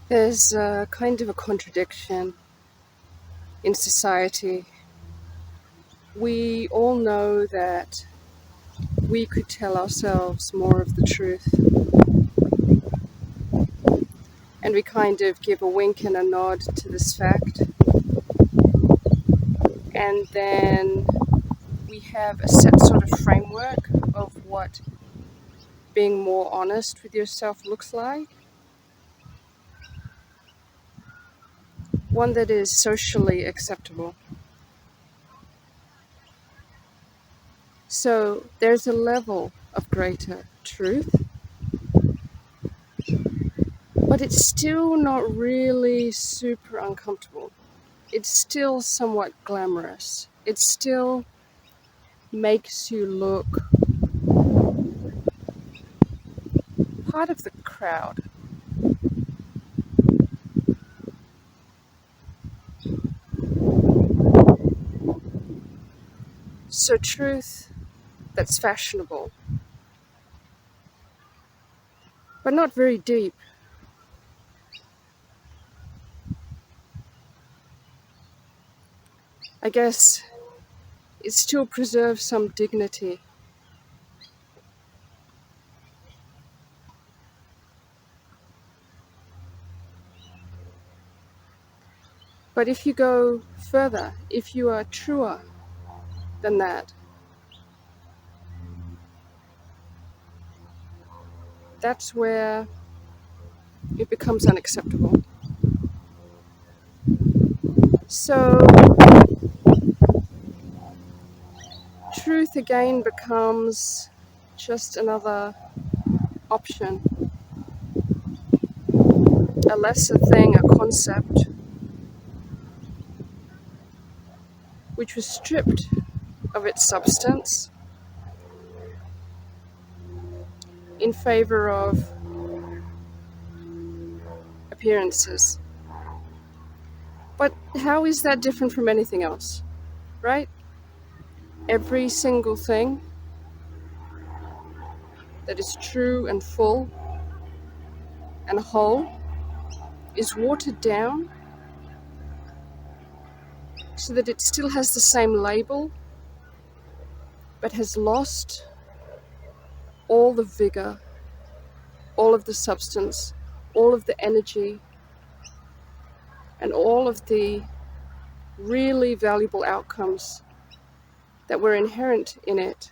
There's a kind of a contradiction in society. We all know that we could tell ourselves more of the truth, and we kind of give a wink and a nod to this fact, and then we have a set sort of framework of what being more honest with yourself looks like, one that is socially acceptable. So there's a level of greater truth, but it's still not really super uncomfortable. It's still somewhat glamorous. It still makes you look part of the crowd. So, truth that's fashionable, but not very deep. I guess it still preserves some dignity. But if you go further, if you are truer than that, that's where it becomes unacceptable. So, truth again becomes just another option, a lesser thing, a concept, which was stripped of its substance in favor of appearances. But how is that different from anything else, right? Every single thing that is true and full and whole is watered down so that it still has the same label but has lost all the vigor, all of the substance, all of the energy, and all of the really valuable outcomes that were inherent in it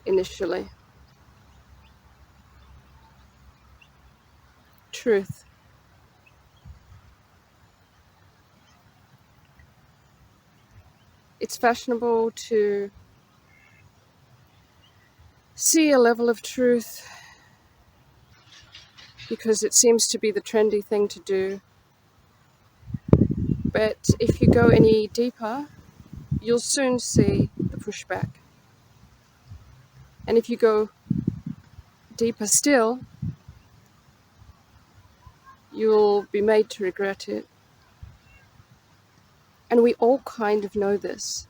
initially. Truth. It's fashionable to see a level of truth because it seems to be the trendy thing to do. But if you go any deeper, you'll soon see the pushback. And if you go deeper still, you'll be made to regret it. And we all kind of know this.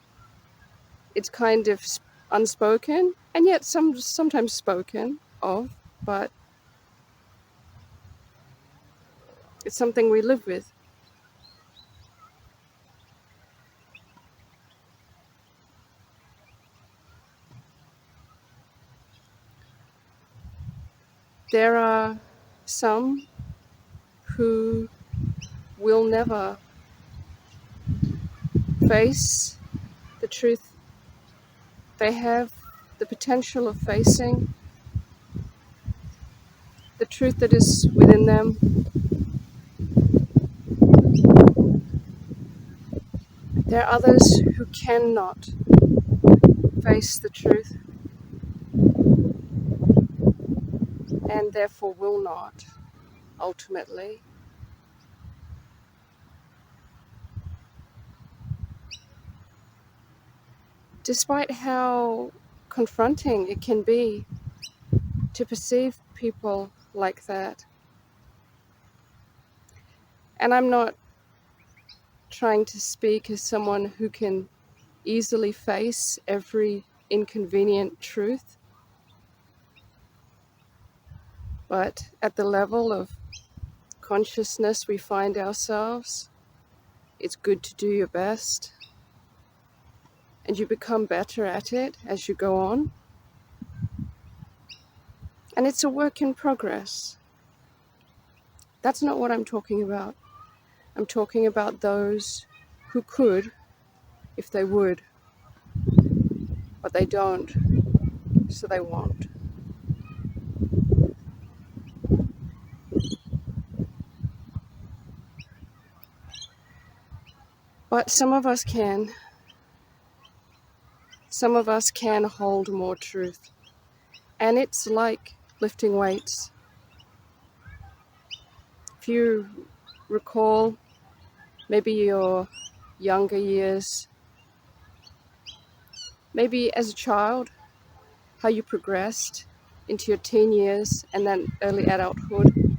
It's kind of unspoken, and yet sometimes spoken of, but it's something we live with. There are some who will never face the truth they have the potential of facing, the truth that is within them. There are others who cannot face the truth and therefore will not, ultimately. Despite how confronting it can be to perceive people like that. And I'm not trying to speak as someone who can easily face every inconvenient truth. But at the level of consciousness we find ourselves, it's good to do your best, and you become better at it as you go on. And it's a work in progress. That's not what I'm talking about. I'm talking about those who could if they would, but they don't, so they won't. But some of us can. Some of us can hold more truth. And it's like lifting weights. If you recall maybe your younger years, maybe as a child, how you progressed into your teen years and then early adulthood,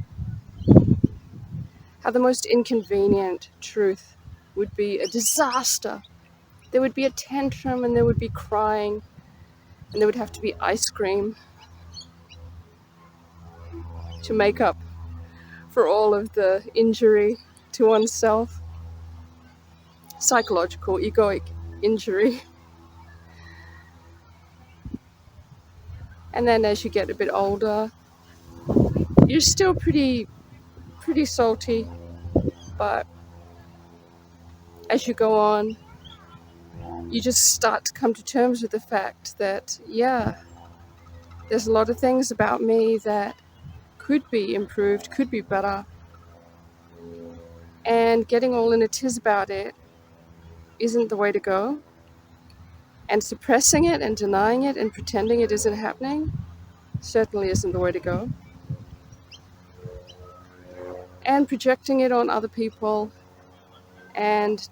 how the most inconvenient truth would be a disaster. There would be a tantrum and there would be crying and there would have to be ice cream to make up for all of the injury to oneself, psychological, egoic injury. And then as you get a bit older, you're still pretty salty, but as you go on, you just start to come to terms with the fact that, yeah, there's a lot of things about me that could be improved, could be better. And getting all in a tiz about it isn't the way to go. And suppressing it and denying it and pretending it isn't happening certainly isn't the way to go. And projecting it on other people and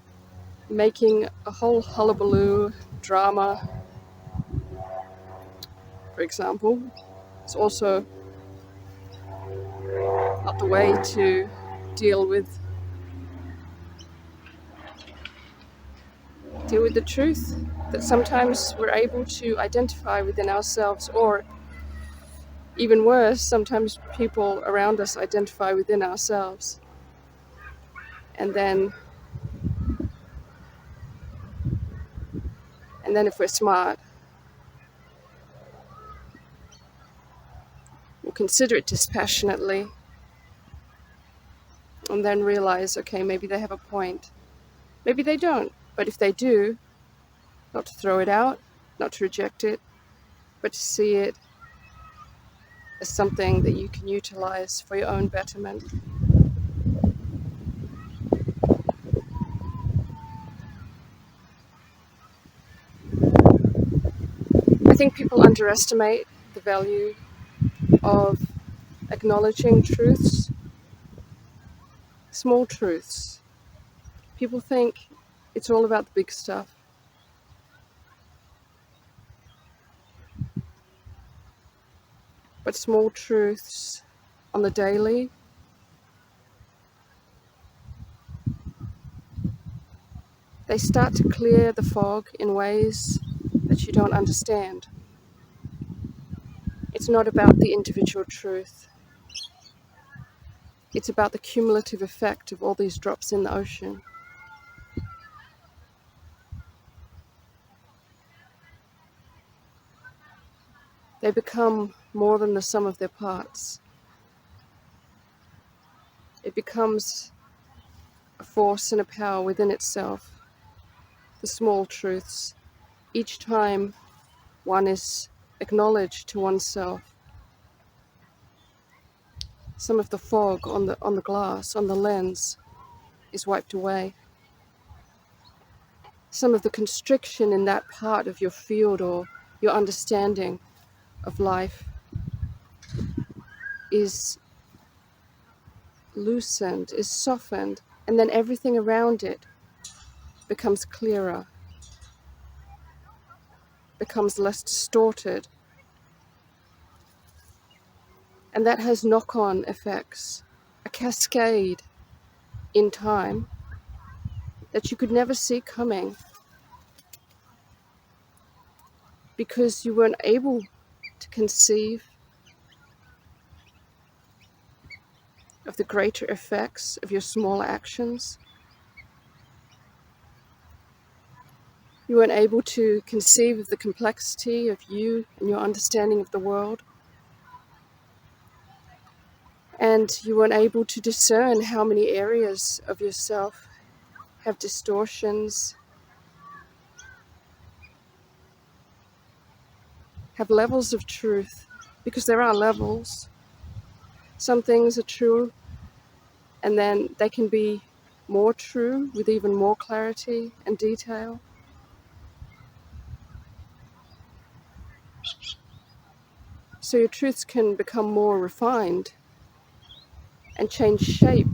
making a whole hullabaloo drama, for example, is also not the way to deal with the truth that sometimes we're able to identify within ourselves, or even worse, sometimes people around us identify within ourselves. And then if we're smart, we'll consider it dispassionately and then realize, okay, maybe they have a point. Maybe they don't. But if they do, not to throw it out, not to reject it, but to see it as something that you can utilize for your own betterment. I think people underestimate the value of acknowledging truths, small truths. People think it's all about the big stuff. But small truths on the daily, they start to clear the fog in ways that you don't understand. It's not about the individual truth. It's about the cumulative effect of all these drops in the ocean. They become more than the sum of their parts. It becomes a force and a power within itself. The small truths. Each time one is acknowledged to oneself, some of the fog on the glass, on the lens, is wiped away. Some of the constriction in that part of your field or your understanding of life is loosened, is softened, and then everything around it becomes clearer, becomes less distorted. And that has knock-on effects, a cascade in time that you could never see coming because you weren't able to conceive of the greater effects of your small actions. You weren't able to conceive of the complexity of you and your understanding of the world. And you weren't able to discern how many areas of yourself have distortions, have levels of truth, because there are levels. Some things are true, and then they can be more true with even more clarity and detail. So your truths can become more refined and change shape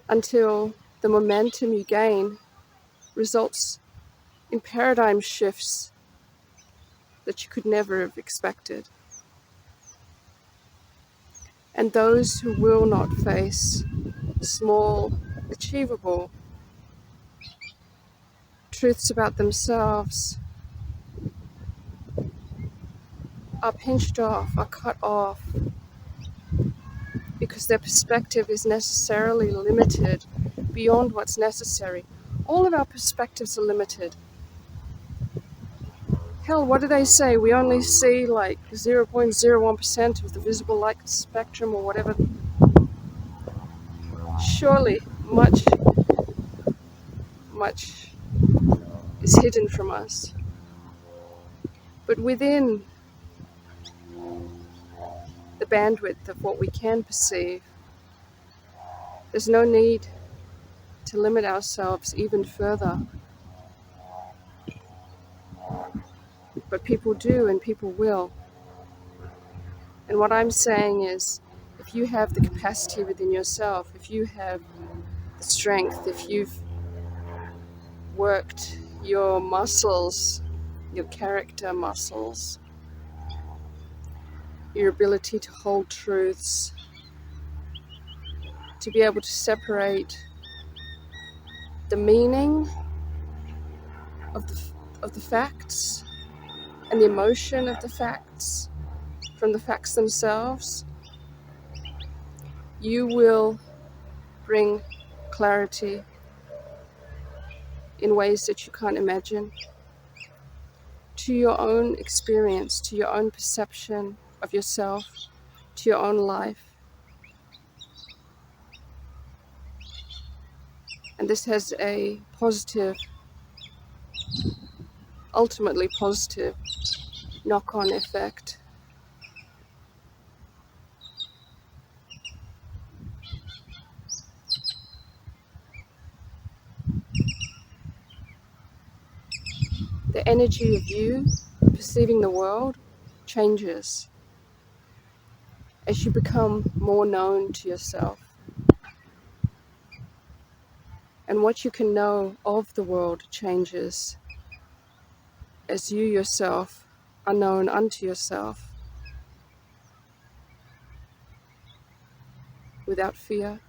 until the momentum you gain results in paradigm shifts that you could never have expected. And those who will not face small, achievable truths about themselves are pinched off, are cut off, because their perspective is necessarily limited beyond what's necessary. All of our perspectives are limited. Hell, what do they say? We only see like 0.01% of the visible light spectrum or whatever. Surely much is hidden from us. But within the bandwidth of what we can perceive, there's no need to limit ourselves even further. But people do, and people will. And what I'm saying is, if you have the capacity within yourself, if you have the strength, if you've worked your muscles, your character muscles, your ability to hold truths, to be able to separate the meaning of the facts and the emotion of the facts from the facts themselves, you will bring clarity in ways that you can't imagine to your own experience, to your own perception of yourself, to your own life. And this has a positive, ultimately positive, knock-on effect. The energy of you perceiving the world changes as you become more known to yourself. And what you can know of the world changes as you yourself are known unto yourself without fear.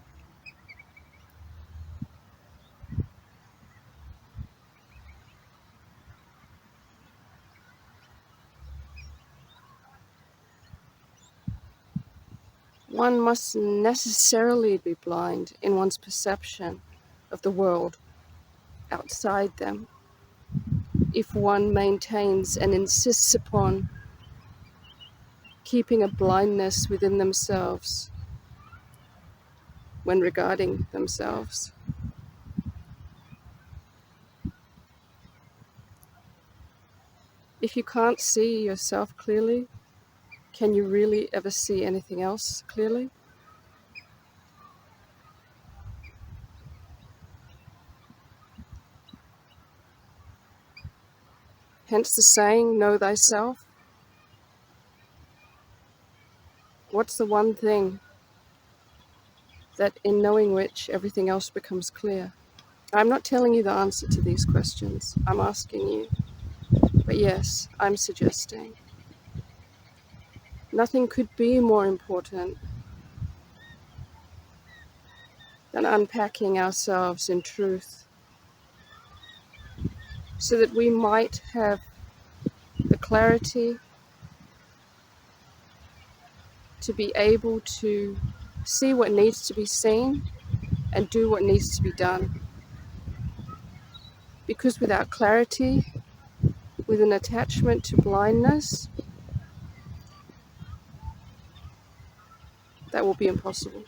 One must necessarily be blind in one's perception of the world outside them if one maintains and insists upon keeping a blindness within themselves when regarding themselves. If you can't see yourself clearly, can you really ever see anything else clearly? Hence the saying, know thyself. What's the one thing that in knowing which everything else becomes clear? I'm not telling you the answer to these questions. I'm asking you. But yes, I'm suggesting. Nothing could be more important than unpacking ourselves in truth so that we might have the clarity to be able to see what needs to be seen and do what needs to be done. Because without clarity, with an attachment to blindness, that will be impossible.